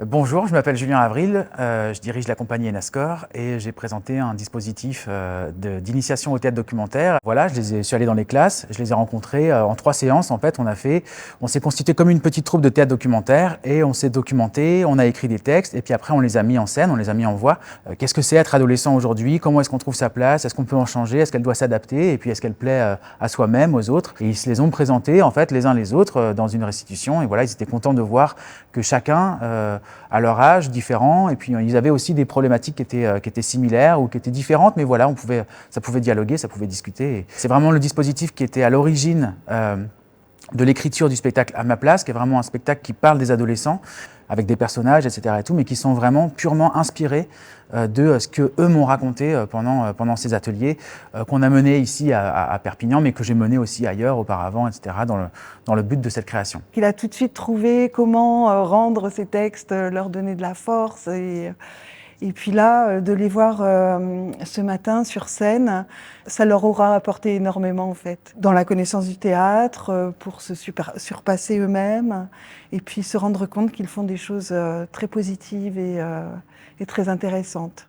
Bonjour, je m'appelle Julien Avril, je dirige la compagnie Enascore et j'ai présenté un dispositif d'initiation au théâtre documentaire. Voilà, je suis allé dans les classes, je les ai rencontrés en 3 séances. En fait, on s'est constitué comme une petite troupe de théâtre documentaire et on s'est documenté, on a écrit des textes et puis après on les a mis en scène, on les a mis en voix. Qu'est-ce que c'est être adolescent aujourd'hui? Comment est-ce qu'on trouve sa place? Est-ce qu'on peut en changer? Est-ce qu'elle doit s'adapter? Et puis est-ce qu'elle plaît à soi-même, aux autres? Et ils se les ont présentés en fait les uns les autres dans une restitution et voilà, ils étaient contents de voir que chacun à leur âge, différents, et puis ils avaient aussi des problématiques qui étaient similaires ou qui étaient différentes, mais voilà, ça pouvait dialoguer, ça pouvait discuter. C'est vraiment le dispositif qui était à l'origine de l'écriture du spectacle À ma place, qui est vraiment un spectacle qui parle des adolescents, avec des personnages, etc. et tout, mais qui sont vraiment purement inspirés de ce que eux m'ont raconté pendant ces ateliers qu'on a menés ici à Perpignan, mais que j'ai menés aussi ailleurs auparavant, etc., dans le but de cette création. Il a tout de suite trouvé comment rendre ces textes, leur donner de la force. Et puis là, de les voir ce matin sur scène, ça leur aura apporté énormément en fait. Dans la connaissance du théâtre, pour se surpasser eux-mêmes, et puis se rendre compte qu'ils font des choses très positives et très intéressantes.